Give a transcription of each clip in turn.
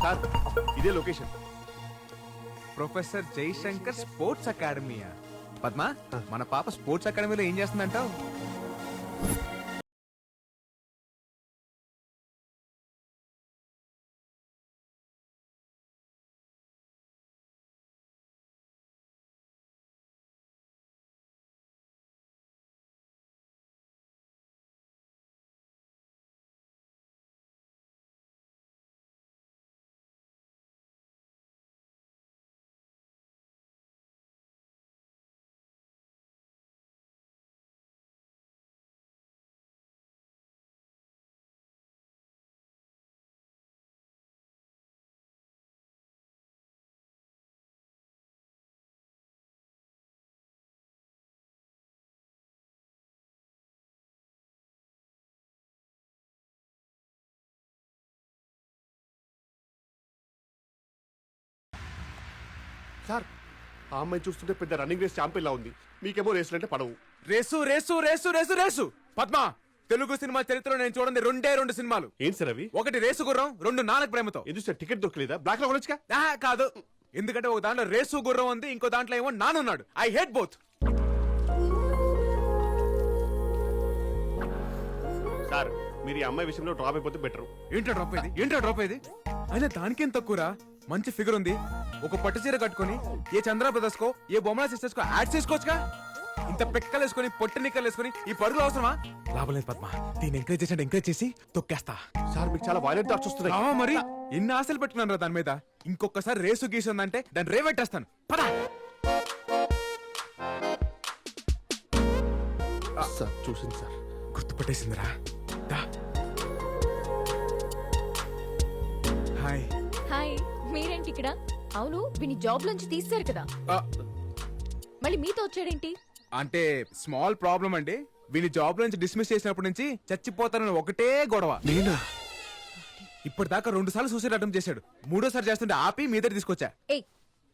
Sir ఇదే location. Professor Jaishankar sports academia? Padma, మన పాప స్పోర్ట్స్ అకాడమీలో ఏం చేస్తుందంటావు? సార్ ఆ అమ్మాయి చూస్తుంటే పెద్ద రన్నింగ్ రేస్ ఛాంపియన్ లా ఉంది. మీకేమో రేసులు అంటే పడవు. Race race race race race. Padma, Telugu cinema చరిత్రలో నేను చూడండి రెండు సినిమాలు. ఏంటి సార్ అవి? ఒకటి రేసు గుర్రం, రెండు నానక ప్రేమతో. ఎందుకు సార్ టికెట్ దొరకలేదా? బ్లాక్ లో కొనొచ్చుగా. కాదు, ఎందుకంటే ఒక దాంట్లో రేసు గుర్రం ఉంది, ఇంకో దాంట్లో ఏమో నానున్నాడు. I hate both. సార్ మీరు ఈ అమ్మాయి విషయంలో డ్రాప్ అయిపోతే బెటర్. ఏంటో డ్రాప్ అయ్యేది? అయినా దానికేం తక్కువరా? మంచి ఫిగర్ ఉంది, ఒక పట్టు చీర కట్టుకొని ఏ చంద్ర బ్రదర్స్ కో ఏ బొమ్మల సిస్టర్స్ కో యాడ్ చేసుకోవచ్చుగా. ఇంత పెక్కలు వేసుకొని పొట్టి నిక్కలు వేసుకొని ఈ పరుగులు అవసరమా? లాభం లేదు పద్మ, దీన్ని ఎంకరేజ్ చేసి తొక్కేస్తా. సార్ మీకు చాలా వైలెంట్ థాట్స్ వస్తున్నాయి. మరి ఎన్ని ఆశలు పెట్టుకున్నాను రా దాని మీద. ఇంకొకసారి రేసు గీసు ఉందంటే దాన్ని రేవెట్టేస్తాను. పద. సార్ చూసింది సార్, గుర్తుపట్టేసిందిరా. హాయ్. హాయ్, మీరేంటి ఇక్కడ? అవును, విని జాబ్ నుంచి తీస్తారు కదా, మళ్ళీ మీతో వచ్చాడేంటి? అంటే స్మాల్ ప్రాబ్లం అండి. వీని జాబ్ నుంచి డిస్మిస్ చేసినప్పటి నుంచి చచ్చిపోతానని ఒకటే గొడవ. నేనా? ఇప్పటిదాకా 2 సార్లు సూసైడ్ అటెంప్ట్ చేశాడు. 3ఓసారి చేస్తుంటే ఆపి మీ దగ్గర తీసుకొచ్చా. ఏయ్,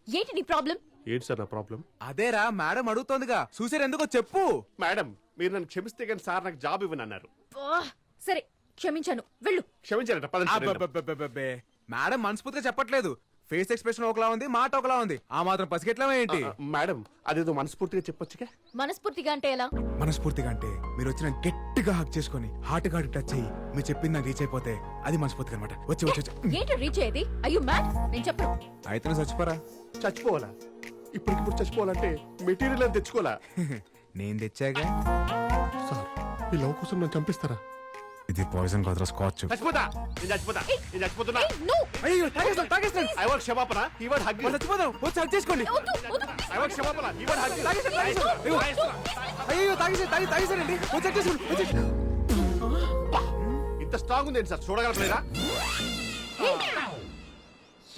ఏంటి నీ ప్రాబ్లం? ఏంటి సార్ నా ప్రాబ్లం? అదేరా, మేడం అడుగుతోందిగా సూసైడ్ ఎందుకో చెప్పు. మేడం మీరు నన్ను క్షమిస్తే కానీ సార్ నాకు జాబ్ ఇవ్వని అన్నారు. సరే, క్షమించాను, వెళ్ళు. క్షమించారట పదండి. అబ్బబ్బబ్బబ్బబ్బే. మేడం మనస్ఫూర్తిగా చెప్పట్లేదు. ఫేస్ ఎక్స్ప్రెషన్ ఒకలా ఉంది, మాట ఒకలా ఉంది. ఆ మాత్రం పసిగెట్లా ఏంటి? మేడం అదేదో మనస్ఫూర్తిగా చెప్పొచ్చుగా. మనస్ఫూర్తిగా అంటే ఎలా? మనస్ఫూర్తిగా అంటే మీరు వచ్చిన గట్టిగా హక్ చేసుకుని హార్ట్ హార్ట్ టచ్ అయ్యి మీరు చెప్పింది నాకు రీచ్ అయిపోతే అది మనస్ఫూర్తిగా అనమాట. వచ్చి ఏంటి రీచ్ అయ్యేది? అయ్యో మ్యాడ్, నేను చెప్పను. అయితే నువ్వు చచ్చిపోరా. చచ్చిపోవాలా? ఇప్పటికిప్పుడు చచ్చిపోవాలంటే మెటీరియల్ అని తెచ్చుకోవాలా? నేను తెచ్చాగా. సార్ ఈ లవ్ కోసం నన్ను చంపిస్తారా? ఇది పాయిజన్ కాదురా, స్కాచ్. చచ్చిపోతా, నేను చచ్చిపోతా, నేను చచ్చిపోతున్నా. అయ్యో తాగేస్తాను. ఐ వాంట్ క్షమాపణ, ఈ వర్డ్ హగ్. చచ్చిపోదాం, వచ్చి హక్ చేసుకోండి. ఐ వాంట్ క్షమాపణ, ఈ వర్డ్ హగ్. అయ్యో తాగేసానండి. వచ్చి హక్ చేసుకోండి. ఇంత స్ట్రాంగ్ ఉంది సార్, చూడగలరా?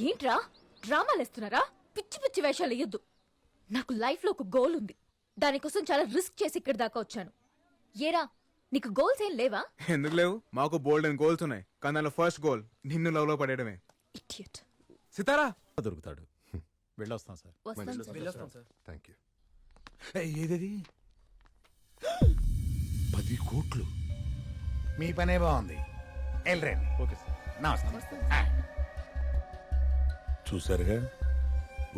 ఏంట్రా డ్రామాలు వేస్తున్నారా? పిచ్చి పిచ్చి వేషాలు వేయొద్దు. నాకు లైఫ్ లో ఒక గోల్ ఉంది, దానికోసం చాలా రిస్క్ చేసి ఇక్కడి దాకా వచ్చాను. ఏరా, నీకు గోల్స్ ఏం లేవా? ఎందుకు లేవు? మాకు బోల్డ్ అండ్ గోల్స్ ఉన్నాయి, కానీ దానిలో ఫస్ట్ గోల్ నిన్ను లవ్ లో పడేయడమే. ఇడియట్. సితారా దొరుకుతాడు. వెళ్ళొస్తాం సార్. వస్తాం సార్. Thank you. ఏది 10 కోట్లు? మీ పనే బాగుంది, వెళ్ళండి. Okay sir. నమస్తే. చూసారుగా,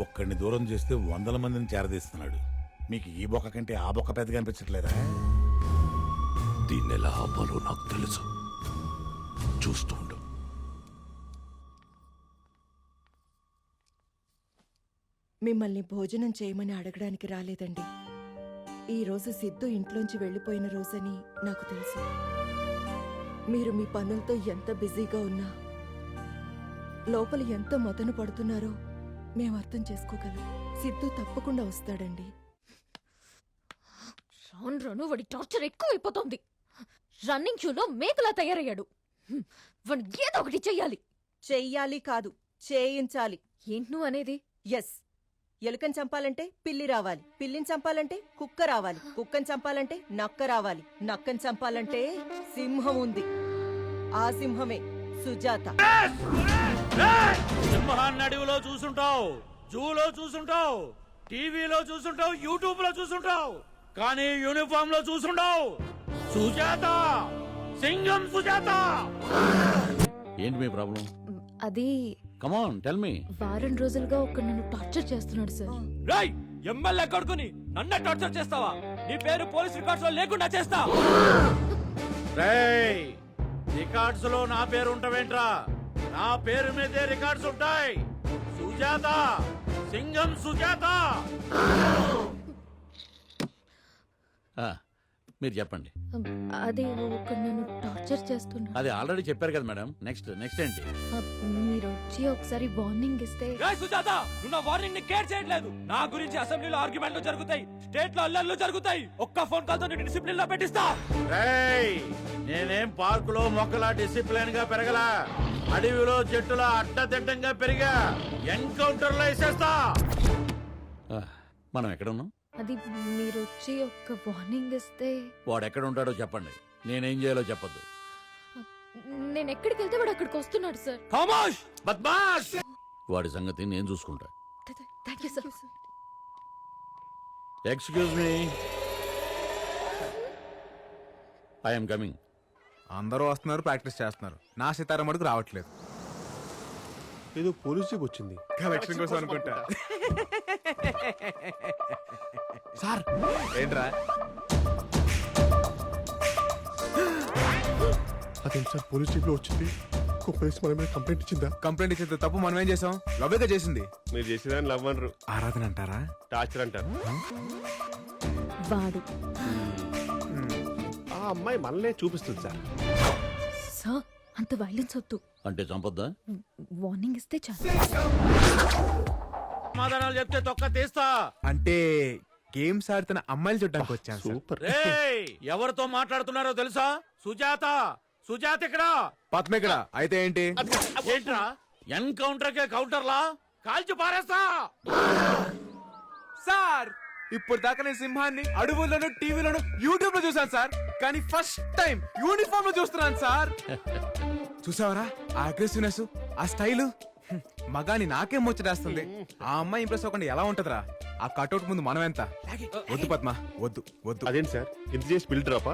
ఒక్కడిని దూరం చేస్తే 100 మందిని చేరదీస్తున్నాడు. మీకు ఈ బొక్క కంటే ఆ బొక్క పెద్దగా అనిపించట్లేదా? దీన్ని ఎలా ఆపాలో నాకు తెలుసు, చూస్తూ ఉండు. మిమ్మల్ని భోజనం చేయమని అడగడానికి రాలేదండి. ఈ రోజు సిద్ధు ఇంట్లోంచి వెళ్ళిపోయిన రోజని నాకు తెలుసు. మీరు మీ పనులతో ఎంత బిజీగా ఉన్నా లోపల ఎంత మదన పడుతున్నారో మేము అర్థం చేసుకోగలం. సిద్ధు తప్పకుండా వస్తాడండి. రాను రాను వాడి టార్చర్ ఎక్కువైపోతుంది. రన్నింగ్ షూలో మేకలా తయారయ్యాడు. వాడికి ఏదో ఒకటి చెయ్యాలి. చెయ్యాలి కాదు, చేయించాలి. ఏంటి నువ్వు అనేది? ఎస్. ఎలుకని చంపాలంటే పిల్లి రావాలి, పిల్లిని చంపాలంటే కుక్క రావాలి, కుక్కని చంపాలంటే నక్క రావాలి, నక్కని చంపాలంటే సింహం ఉంది. ఆ సింహమే సుజాత. సింహాన్ని అడవిలో చూసుంటావు, జూలో చూసుంటావు, టీవీలో చూసుంటావు, యూట్యూబ్ లో చూసుంటావు, కానీ యూనిఫామ్ లో చూసుంటావు. సుజాత, సింగం సుజాత. ఏంటి మీ ప్రాబ్లం? అది కమాన్ టెల్ మీ. వారం రోజులుగా ఒక నన్ను టార్చర్ చేస్తున్నాడు సార్. రాయ్ ఎమ్మెల్యే కొడుకుని నన్నే టార్చర్ చేస్తావా? నీ పేరు పోలీస్ రికార్డ్స్ లో లేకుండా చేస్తా. రేయ్ రికార్డ్స్ లో నా పేరు ఉంటావేంట్రా? నా పేరు మీదే రికార్డ్స్ ఉంటాయి. సుజాత, సింగం సుజాత. మీరు చెప్పండి. అదే ఒక నన్ను టార్చర్ చేస్తున్నాడు. అది ఆల్రెడీ చెప్పారు కదా మేడం. నెక్స్ట్ ఏంటి? మీరు వచ్చి ఒకసారి వార్నింగ్ ఇస్తే. రాయ్ సుజాత, నువ్వు నా వార్నింగ్ ని కేర్ చేయట్లేదు. నా గురించి అసెంబ్లీలో ఆర్గ్యుమెంట్లు జరుగుతాయి, స్టేట్ లో అల్లర్లు జరుగుతాయి. ఒక్క ఫోన్ కాల్ తో నేను డిసిప్లిన్ లో పెట్టిస్తా. రేయ్ నేనేం పార్కులో మొక్కలా డిసిప్లిన్ గా పెరగలా, అడవిలో చెట్టులా అడ్డదిడ్డంగా పెరిగా. ఎన్కౌంటర్ లో వేసేస్తా. మనం ఎక్కడ ఉన్నాం? అది మీరు వచ్చి ఒక వార్నింగ్ ఇస్తే. వాడు ఎక్కడ ఉంటాడో చెప్పండి, నేనేం చేయాలో చెప్పొద్దు. నేను ఎక్కడికి వెళ్తే వాడు అక్కడికి వస్తున్నాడు సార్. ఖామోష్ బద్మాష్! వాడి సంగతి నేను చూసుకుంటా. Thank you sir. Excuse me, I'm coming. అందరూ వస్తున్నారు, ప్రాక్టీస్ చేస్తున్నారు. నా సితార మటుకు రావట్లేదు. ఏదో పోలీస్ జీప్ వచ్చింది. కలెక్షన్ కోసం అనుకుంటా. సార్ ఏంట్రా? అదేంటి సార్ పోలీస్ జీప్ లో వచ్చింది? పోలీస్ మన మీద కంప్లైంట్ ఇచ్చిందా? కంప్లైంట్ ఇచ్చేది తప్పు మనం ఏం చేసాం? లవ్వేగా చేసింది. మీరు చేసేదాన్ని లవ్ అనరు, ఆరాధన అంటారా? టార్చర్ అంటారు. వాడు ఆ అమ్మాయి మనలే చూపిస్తుంది సార్. సార్ అంత వైలెన్స్ వద్దు. అంటే చంపొద్దా? వార్నింగ్ ఇస్తే చాలు. సమాధానాలు చెప్తే తొక్క తీస్తా. అంటే గేమ్స్ ఆడుతున్న అమ్మాయిలు చూడడానికి వచ్చాను సార్. సూపర్. రేయ్ ఎవరితో మాట్లాడుతున్నారో తెలుసా? సుజాత, సుజాత ఇక్కడ. పద్మ ఇక్కడ. అయితే ఏంటి? ఏంట్రా ఎన్కౌంటర్ కే కౌంటర్లా కాల్చి పారేస్తా. సార్ ఇప్పుడు దాకా నేను సింహాన్ని అడవుల్లోనూ టీవీలోనూ యూట్యూబ్ లో చూసాను సార్, కానీ ఫస్ట్ టైం యూనిఫామ్ లో చూస్తున్నాను సార్. చూసావరా ఆ అగ్రెసివ్నెస్, ఆ స్టైల్. మగాని నాకేం ముచ్చటేస్తుంది. ఆ అమ్మాయి ఇంప్రెస్ అవ్వకుండా ఎలా ఉంటదిరా? ఆ కట్అవుట్ ముందు మనం ఎంత? వద్దు పద్మ, వద్దు వద్దు. అదేంటి సార్ ఇంత చేసి బిల్ డ్రాపా?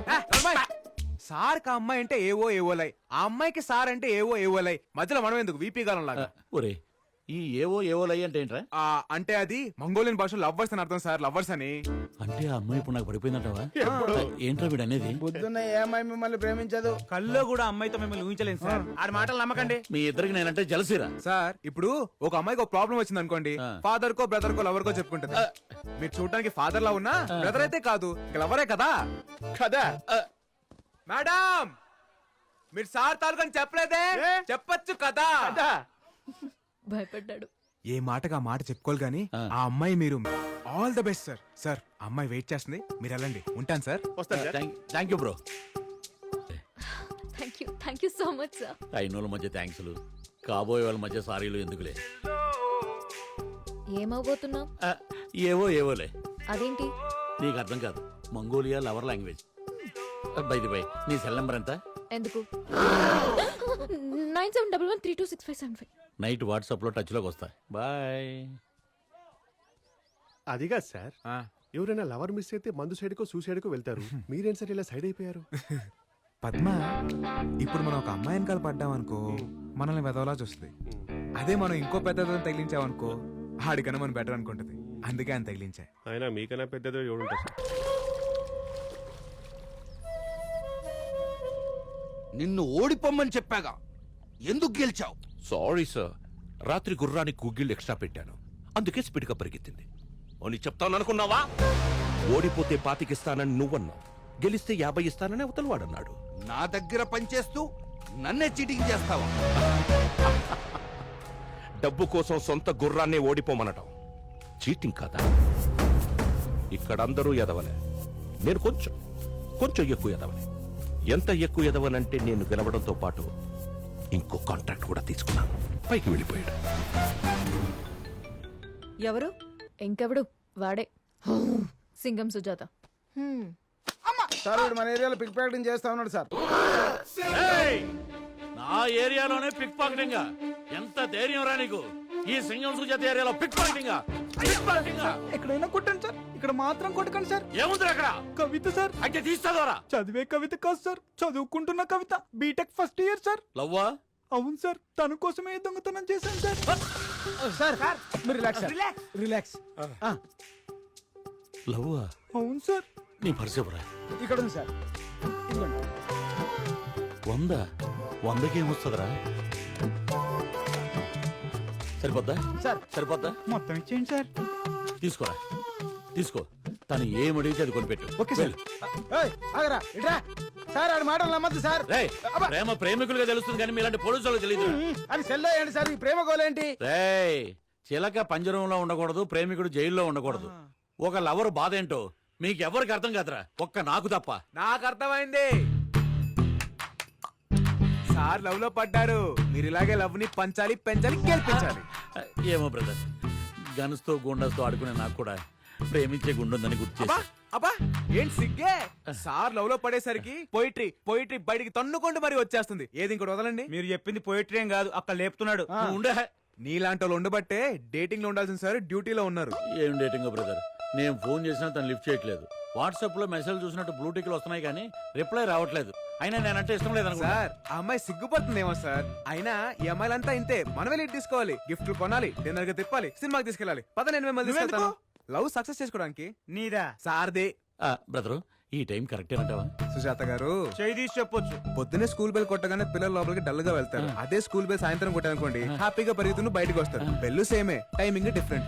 సార్ కా అమ్మాయి అంటే ఏవో ఏవోలై, ఆ అమ్మాయికి సార్ అంటే ఏవో ఏవోలై. మధ్యలో మనం ఎందుకు వీపీ గాలం లాగా? ఒరే ఈ ఏవో అంటే ఏంట్రా? అంటే అది మంగోలియన్ భాషలో లవ్వర్స్ అని అర్థం సార్. లవ్వర్స్ అని. అంటే ఆ అమ్మాయి ఇప్పుడు నాకు పడిపోయిందంటావా? ఏంట్రా వీడు అనేది? పొద్దున్న ఏ అమ్మాయి మిమ్మల్ని ప్రేమించదు. కల్లో కూడా అమ్మాయితో మిమ్మల్ని ఊహించలేదు సార్. ఆడి మాటలు నమ్మకండి. మీ ఇద్దరికి నేనంటే జలసిరా. సార్ ఇప్పుడు ఒక అమ్మాయికి ఒక ప్రాబ్లం వచ్చింది అనుకోండి, ఫాదర్ కో బ్రదర్ కో లవర్ కో చెప్పుకుంటది. మీరు చూడడానికి ఫాదర్ లా ఉన్నా బ్రదర్ అయితే కాదు, లవరే కదా. కదా మేడం మీరు సార్ తాలూకని చెప్పలేదే? చెప్పొచ్చు కదా. భయపడ్డాడు. ఏ మాటగా మాట చెప్పుకోవాలి గానీ ఆ అమ్మాయి మీరు all the best sir. Sir అమ్మాయి వెయిట్ చేస్తుంది, మీరు వెళ్ళండి. ఉంటాను సార్. వస్తాను sir. Thank you bro. Thank you so much sir. అయినోళ్ళ మధ్య థ్యాంక్స్లు, కాబోయే వాళ్ళ మధ్య సారీలు ఎందుకులే. ఏమవబోతున్నాం? ఏవోలే. అదేంటి? నీకు అర్థం కాదు, మంగోలియా లవర్ లాంగ్వేజ్. బై నీ సెల్ నెంబర్ ఎంత? ఎందుకు? 9711326575. నైట్ వాట్సాప్ లో టచ్ లోకి వస్తా. బాయ్. అది కాదు సార్, ఎవరైనా లవర్ మిస్ అయితే మందు సైడ్ కో సూసైడ్ కో వెళ్తారు. మీరేం సార్ ఇలా సైడ్ అయిపోయారు? పద్మ ఇప్పుడు మనం ఒక అమ్మాయి వెనకాల పడ్డామనుకో మనల్ని వెదవలా చూస్తుంది. అదే మనం ఇంకో పెద్దదని తగిలించామనుకో ఆడికన్నా మనం బెటర్ అనుకుంటది. అందుకే అని తగిలించా. అయినా మీకన్నా పెద్దదో ఎవడుంటారు సార్? నిన్ను ఓడిపోమ్మని చెప్పాగా, ఎందుకు గెలిచావు? సారీ సార్, రాత్రి గుర్రానికి గుగ్గిళ్ళు ఎక్స్ట్రా పెట్టాను, అందుకే స్పీడ్గా పరిగెత్తింది అని చెప్తాను అనుకున్నావా? ఓడిపోతే 25 ఇస్తానని నువ్వన్నావు, గెలిస్తే 50 ఇస్తానని అవతల వాడన్నాడు. నా దగ్గర పనిచేస్తూ నన్నే చీటింగ్ చేస్తావా? డబ్బు కోసం సొంత గుర్రాన్నే ఓడిపోమనటం చీటింగ్ కాదా? ఇక్కడ అందరూ ఎదవలే, నేను కొంచెం ఎక్కువ ఎదవలే. ఎంత ఎక్కువ ఎదవనంటే నేను గెలవడంతో పాటు ఇంకో కాంట్రాక్ట్ కూడా తీసుకున్నాను. పైకి వెళ్ళిపోయాడు. ఎవరు? ఇంకెవడు? వాడే సింగం సుజాత. సార్ వీడు మన ఏరియాలో పిక్ ప్యాకెటింగ్ చేస్తా ఉన్నాడు సార్. నా ఏరియాలోనే పిక్ పాకెటింగ్? ఎంత ధైర్యం రా నీకు? ఈ సింగం సుజాత ఏరియాలో పిక్ పాకెటింగ్? ఎక్కడైనా కొట్టండి సార్, ఇక్కడ మాత్రం కొట్టకండి సార్. ఏముంది అక్కడ? కవిత సార్. అయితే తీస్తాదోరా. చదివే కవిత కాదు సార్, చదువుకుంటున్న Kavitha. BTech first year sir. లవ్వా? అవును సార్ తన కోసమే దొంగతనం చేశాను సార్ సార్ మీరు రిలాక్స్ రిలాక్స్ లవ్వా అవును సార్ నీ పరిచయరా ఇక్కడ ఉంది సార్ ఇదిగోండి 100 ఏమొస్తుందిరా? సరిపోద్దా సార్ సరిపోద్దా? మొత్తం ఇచ్చేయండి సార్ తీసుకోరా తీసుకో. తను ఏం అడిగితే అది కొనిపెట్టు. ఓకే సార్ ఆగరా ఇట్రా సార్ ఆడి మాటలు నమ్మద్దు సార్ రేయ్, ప్రేమ ప్రేమికులుగా తెలుస్తుంది కానీ మీలాంటి పోలీసులకు తెలియదు. అని సెల్ అయ్యండి సార్ ఈ ప్రేమ గోలేంటి రేయ్, చిలక పంజరంలో ఉండకూడదు, ప్రేమికుడు జైల్లో ఉండకూడదు. ఒక లవర్ బాధ ఏంటో మీకెవరికి అర్థం కాదురా, ఒక్క నాకు తప్ప. నాకు అర్థమైంది. సార్ లవ్ లో పడ్డారు. మీరు ఇలాగే లవ్ ని పంచాలి పెంచాలి గెలిపించాలి. ఏమో బ్రదర్, గనుస్తో గుండస్తో ఆడుకునే నాకు కూడా ప్రేమించే గుండుందని గుర్తు అబ్బా చేశా. అబ్బా ఏంటి సిగ్గే. సార్ లవ్ లో పడేసరికి పోయిట్రీ పోయిట్రీ బయటికి తన్నుకుంటూ మరి వచ్చేస్తుంది. ఏది ఇంకోటి వదలండి. మీరు చెప్పింది పోయిటరీ ఏం కాదు అక్కడ లేపుతున్నాడు నువ్వు ఉండే. నీలాంటి వాళ్ళు ఉండబట్టే డేటింగ్ లో ఉండాల్సిన సార్ డ్యూటీలో ఉన్నారు. ఏం డేటింగ్ బ్రదర్, నేను ఫోన్ చేసినా తను లిఫ్ట్ చేయట్లేదు. వాట్సాప్ లో మెసేజ్ చూసినట్టు బ్లూ టిక్లు వస్తున్నాయి కానీ రిప్లై రావట్లేదు. అయినా నేనంటే ఇష్టం లేదనుకో. సార్ ఆ అమ్మాయి సిగ్గుపడుతుందేమో సార్. అయినా ఈ అమ్మాయిలంతా ఇంతే. మనమే లీడ్ తీసుకోవాలి, గిఫ్ట్లు కొనాలి, డిన్నర్ గా తిప్పాలి, సినిమాకి తీసుకెళ్ళాలి. పద నేను మిమ్మల్ని తీసుకెళ్తాను. లవ్ సక్సెస్ చేసుకోవడానికి నీదా సార్దే. బ్రదరు, ఈ టైం కరెక్టే అంటావా? సుజాత గారు చేయి తీసి చెప్పొచ్చు పొద్దున్నే స్కూల్ బెల్ కొట్టగానే పిల్లలు లోపలికి డల్ గా వెళ్తారు. అదే స్కూల్ బెల్ సాయంత్రం కొట్టానుకోండి హ్యాపీగా పరిగెత్తును బయటకు వస్తారు. బెల్లు సేమే, టైమింగ్ డిఫరెంట్.